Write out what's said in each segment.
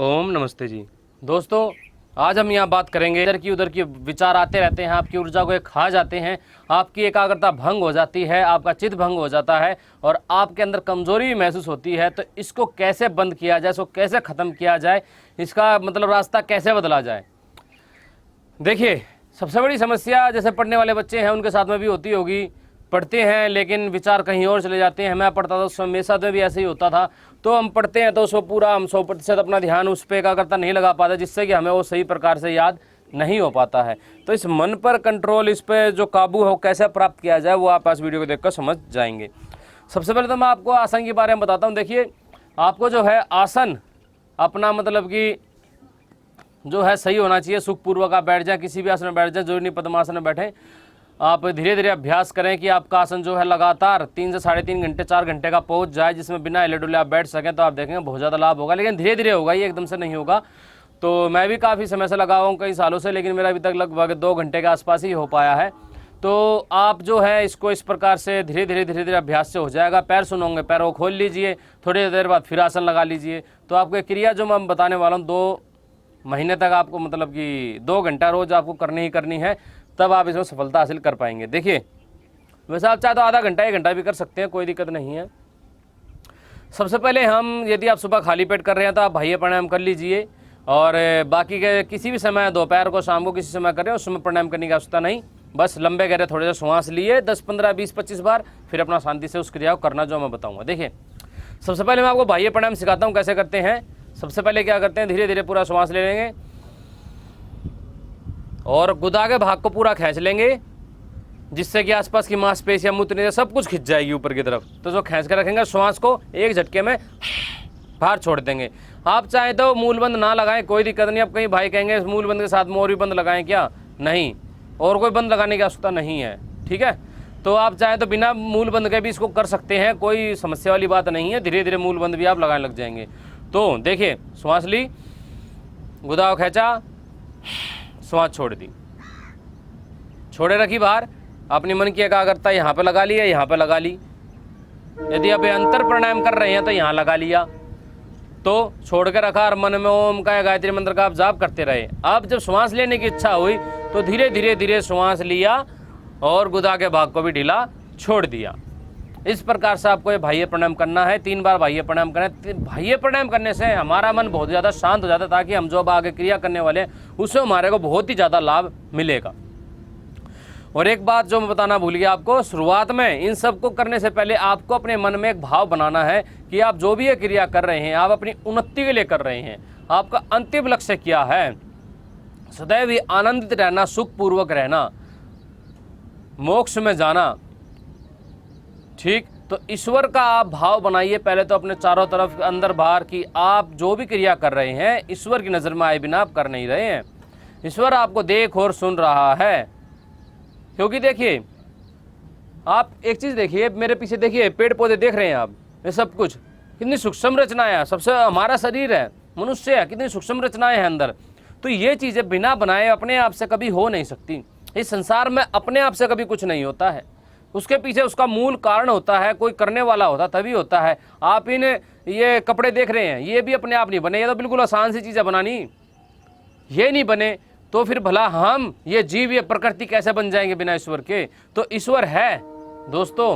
ओम नमस्ते जी। दोस्तों, आज हम यहाँ बात करेंगे इधर की उधर की विचार आते रहते हैं, आपकी ऊर्जा को ये खा जाते हैं, आपकी एकाग्रता भंग हो जाती है, आपका चित्त भंग हो जाता है और आपके अंदर कमजोरी भी महसूस होती है। तो इसको कैसे बंद किया जाए, इसको कैसे ख़त्म किया जाए, इसका मतलब रास्ता कैसे बदला जाए। देखिए, सबसे बड़ी समस्या जैसे पढ़ने वाले बच्चे हैं उनके साथ में भी होती होगी। पढ़ते हैं लेकिन विचार कहीं और चले जाते हैं। मैं पढ़ता था उस समय मेरे साथ में भी ऐसे ही होता था। तो हम पढ़ते हैं तो उसको पूरा हम 100% अपना ध्यान उस पर एकाग्रता नहीं लगा पाते, जिससे कि हमें वो सही प्रकार से याद नहीं हो पाता है। तो इस मन पर कंट्रोल, इस पर जो काबू हो कैसे प्राप्त किया जाए, वो आप इस वीडियो को देखकर समझ जाएंगे। सबसे पहले तो मैं आपको आसन के बारे में बताता हूँ। देखिए, आपको जो है आसन अपना मतलब कि जो है सही होना चाहिए। सुखपूर्वक आप बैठ जाएं, किसी भी आसन में बैठ जाएं, जरूरी नहीं पद्मासन में बैठें। आप धीरे धीरे अभ्यास करें कि आपका आसन जो है लगातार 3 से 3.5 घंटे 4 घंटे का पहुंच जाए, जिसमें बिना हिले डुले आप बैठ सकें। तो आप देखेंगे बहुत ज़्यादा लाभ होगा, लेकिन धीरे धीरे होगा, ये एकदम से नहीं होगा। तो मैं भी काफ़ी समय से लगा हुआ हूँ, कई सालों से, लेकिन मेरा अभी तक लगभग 2 घंटे के आसपास ही हो पाया है। तो आप जो है इसको इस प्रकार से धीरे धीरे अभ्यास से हो जाएगा। पैर सुनोगे, पैरों को खोल लीजिए, थोड़ी देर बाद फिर आसन लगा लीजिए। तो आपको एक क्रिया जो मैं बताने वाला हूँ 2 महीने तक आपको मतलब कि 2 घंटा रोज आपको करनी ही करनी है, तब आप इसमें सफलता हासिल कर पाएंगे। देखिए, वैसे आप चाहे तो आधा घंटा 1 घंटा भी कर सकते हैं, कोई दिक्कत नहीं है। सबसे पहले हम, यदि आप सुबह खाली पेट कर रहे हैं तो आप बाह्य प्राणायाम कर लीजिए, और बाकी के किसी भी समय, दोपहर को, शाम को, किसी समय कर रहे हैं उस समय प्राणायाम करने की आवश्यकता नहीं। बस लंबे गहरे थोड़े से श्वास लिए 10, 15, 20, 25 बार, फिर अपना शांति से उस क्रिया को करना जो मैं बताऊँगा। देखिए, सबसे पहले मैं आपको बाह्य प्राणायाम सिखाता हूँ कैसे करते हैं। सबसे पहले क्या करते हैं, धीरे धीरे पूरा श्वास ले लेंगे और गुदा के भाग को पूरा खींच लेंगे, जिससे कि आसपास की मांसपेशियां, मूत्र सब कुछ खिंच जाएगी ऊपर की तरफ। तो जो खींच कर रखेंगे, श्वास को एक झटके में बाहर छोड़ देंगे। आप चाहें तो मूलबंद ना लगाएं, कोई दिक्कत नहीं। अब कहीं भाई कहेंगे मूलबंद के साथ में और भी बंद लगाएं क्या, नहीं, और कोई बंद लगाने की आवश्यकता नहीं है, ठीक है। तो आप चाहें तो बिना मूलबंद के भी इसको कर सकते हैं, कोई समस्या वाली बात नहीं है। धीरे धीरे मूलबंद भी आप लगाने लग जाएंगे। तो देखिए, श्वास ली, गुदा को खींचा, श्वास छोड़ दी, छोड़े रखी बाहर। अपनी मन की एकाग्रता यहाँ पे लगा ली है, यहाँ पे लगा ली। यदि आप अंतर प्राणायाम कर रहे हैं तो यहाँ लगा लिया, तो छोड़ के रखा और मन में ओम का या गायत्री मंत्र का आप जाप करते रहे। अब जब श्वास लेने की इच्छा हुई तो धीरे धीरे श्वास लिया और गुदा के भाग को भी ढीला छोड़ दिया। इस प्रकार से आपको ये बाह्य प्राणायाम करना है। 3 बार बाह्य प्राणायाम करना है। बाह्य प्राणायाम करने से हमारा मन बहुत ज़्यादा शांत हो जाता है, ताकि हम जो अब आगे क्रिया करने वाले हैं उससे हमारे को बहुत ही ज़्यादा लाभ मिलेगा। और एक बात जो मैं बताना भूल गया आपको, शुरुआत में इन सब को करने से पहले आपको अपने मन में एक भाव बनाना है कि आप जो भी ये क्रिया कर रहे हैं आप अपनी उन्नति के लिए कर रहे हैं। आपका अंतिम लक्ष्य क्या है? सदैव ही आनंदित रहना, सुखपूर्वक रहना, मोक्ष में जाना, ठीक। तो ईश्वर का आप भाव बनाइए पहले तो अपने चारों तरफ, अंदर बाहर की। आप जो भी क्रिया कर रहे हैं ईश्वर की नज़र में आए बिना आप कर नहीं रहे हैं। ईश्वर आपको देख और सुन रहा है। क्योंकि देखिए, आप एक चीज़ देखिए, मेरे पीछे देखिए, पेड़ पौधे देख रहे हैं आप, ये सब कुछ कितनी सूक्ष्म रचनाएं हैं। सबसे हमारा शरीर है, मनुष्य है, कितनी सूक्ष्म रचनाएं हैं अंदर। तो ये चीज़ें बिना बनाए अपने आप से कभी हो नहीं सकती। इस संसार में अपने आप से कभी कुछ नहीं होता है, उसके पीछे उसका मूल कारण होता है, कोई करने वाला होता तभी होता है। आप इन ये कपड़े देख रहे हैं, ये भी अपने आप नहीं बने, ये तो बिल्कुल आसान सी चीज़ें बनानी, ये नहीं बने तो फिर भला हम ये जीव, ये प्रकृति कैसे बन जाएंगे बिना ईश्वर के? तो ईश्वर है दोस्तों।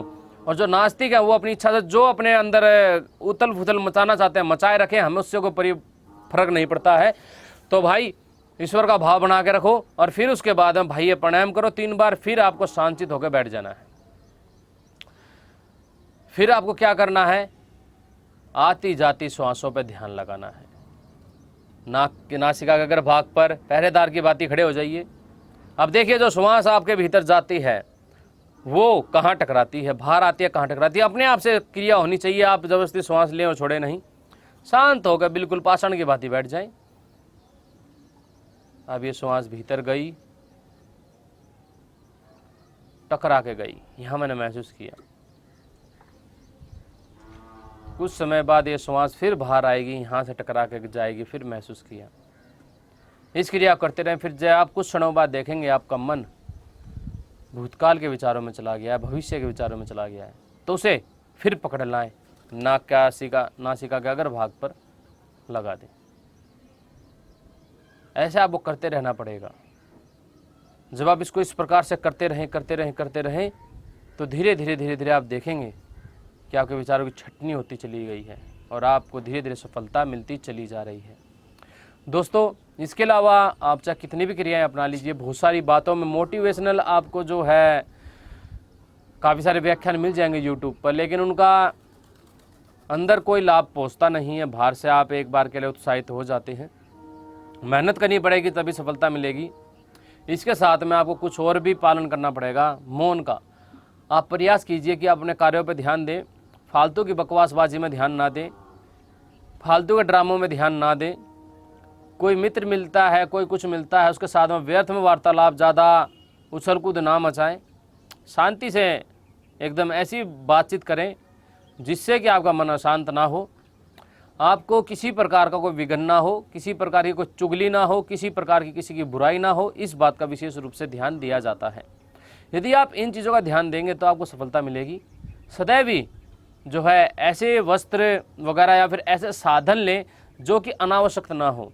और जो नास्तिक है वो अपनी इच्छा से जो अपने अंदर उथल फुथल मचाना चाहते हैं मचाए रखें, हमें उससे कोई फर्क नहीं पड़ता है। तो भाई ईश्वर का भाव बना के रखो और फिर उसके बाद में भाई ये प्राणायाम करो 3 बार, फिर आपको शांतित होकर बैठ जाना है। फिर आपको क्या करना है, आती जाती श्वासों पर ध्यान लगाना है। नाक के नासिका के अगर भाग पर पहरेदार की बाती खड़े हो जाइए। अब देखिए, जो श्वास आपके भीतर जाती है वो कहाँ टकराती है, बाहर आती है कहाँ टकराती है, अपने आप से क्रिया होनी चाहिए। आप जबरदस्ती श्वास लें और छोड़े नहीं, शांत होकर बिल्कुल पाषाण की भांति बैठ जाएं। अब ये श्वास भीतर गई, टकरा के गई, यहाँ मैंने महसूस किया। कुछ समय बाद ये श्वास फिर बाहर आएगी, यहाँ से टकरा के जाएगी, फिर महसूस किया। इस क्रिया करते रहें। फिर जब आप कुछ क्षणों बाद देखेंगे आपका मन भूतकाल के विचारों में चला गया है, भविष्य के विचारों में चला गया है, तो उसे फिर पकड़ लाएं, नासिका के अगर भाग पर लगा दें। ऐसे आपको करते रहना पड़ेगा। जब आप इसको इस प्रकार से करते रहें तो धीरे धीरे आप देखेंगे कि आपके विचारों की छटनी होती चली गई है और आपको धीरे धीरे सफलता मिलती चली जा रही है। दोस्तों, इसके अलावा आप चाहे कितनी भी क्रियाएं अपना लीजिए, बहुत सारी बातों में मोटिवेशनल आपको जो है काफ़ी सारे व्याख्यान मिल जाएंगे यूट्यूब पर, लेकिन उनका अंदर कोई लाभ पहुंचता नहीं है। बाहर से आप एक बार के लिए उत्साहित हो जाते हैं, मेहनत करनी पड़ेगी तभी सफलता मिलेगी। इसके साथ में आपको कुछ और भी पालन करना पड़ेगा, मौन का। आप प्रयास कीजिए कि आप अपने कार्यों पर ध्यान दें, फालतू की बकवासबाजी में ध्यान ना दें, फालतू के ड्रामों में ध्यान ना दें। कोई मित्र मिलता है, कोई कुछ मिलता है, उसके साथ में व्यर्थ में वार्तालाप, ज़्यादा उछल कूद ना मचाएं। शांति से एकदम ऐसी बातचीत करें जिससे कि आपका मन अशांत ना हो, आपको किसी प्रकार का कोई विघ्न ना हो, किसी प्रकार की कोई चुगली ना हो, किसी प्रकार की किसी की बुराई ना हो। इस बात का विशेष रूप से ध्यान दिया जाता है। यदि आप इन चीज़ों का ध्यान देंगे तो आपको सफलता मिलेगी। सदैव ही जो है ऐसे वस्त्र वगैरह या फिर ऐसे साधन लें जो कि अनावश्यक ना हो,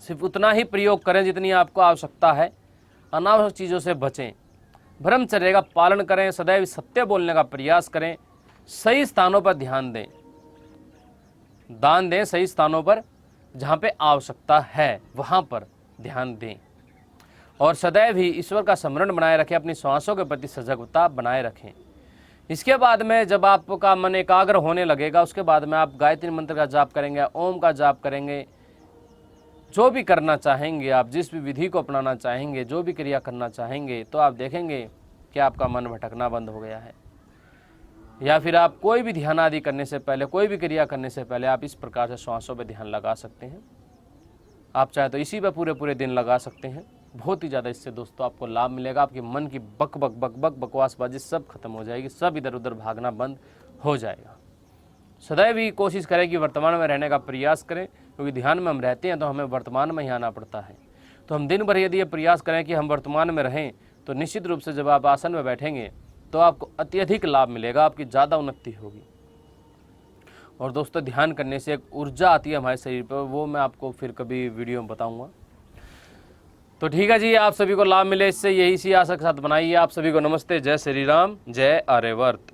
सिर्फ उतना ही प्रयोग करें जितनी आपको आवश्यकता है। अनावश्यक चीज़ों से बचें, ब्रह्मचर्य का पालन करें, सदैव सत्य बोलने का प्रयास करें, सही स्थानों पर ध्यान दें, दान दें सही स्थानों पर, जहाँ पे आवश्यकता है वहाँ पर ध्यान दें, और सदैव ही ईश्वर का स्मरण बनाए रखें, अपनी श्वासों के प्रति सजगता बनाए रखें। इसके बाद में जब आपका मन एकाग्र होने लगेगा, उसके बाद में आप गायत्री मंत्र का जाप करेंगे, ओम का जाप करेंगे, जो भी करना चाहेंगे आप, जिस भी विधि को अपनाना चाहेंगे, जो भी क्रिया करना चाहेंगे, तो आप देखेंगे कि आपका मन भटकना बंद हो गया है। या फिर आप कोई भी ध्यान आदि करने से पहले, कोई भी क्रिया करने से पहले आप इस प्रकार से श्वासों पर ध्यान लगा सकते हैं। आप चाहे तो इसी पर पूरे दिन लगा सकते हैं। बहुत ही ज़्यादा इससे दोस्तों आपको लाभ मिलेगा। आपके मन की बकवासबाजी सब खत्म हो जाएगी, सब इधर उधर भागना बंद हो जाएगा। सदैव ही कोशिश करें कि वर्तमान में रहने का प्रयास करें, क्योंकि ध्यान में हम रहते हैं तो हमें वर्तमान में ही आना पड़ता है। तो हम दिन भर यदि ये प्रयास करें कि हम वर्तमान में रहें, तो निश्चित रूप से जब आप आसन में बैठेंगे तो आपको अत्यधिक लाभ मिलेगा, आपकी ज़्यादा उन्नति होगी। और दोस्तों, ध्यान करने से एक ऊर्जा आती है हमारे शरीर पर, वो मैं आपको फिर कभी वीडियो में बताऊँगा। तो ठीक है जी, आप सभी को लाभ मिले इससे, यही सी आशा के साथ बनाइए। आप सभी को नमस्ते, जय श्री राम, जय आर्यवर्त।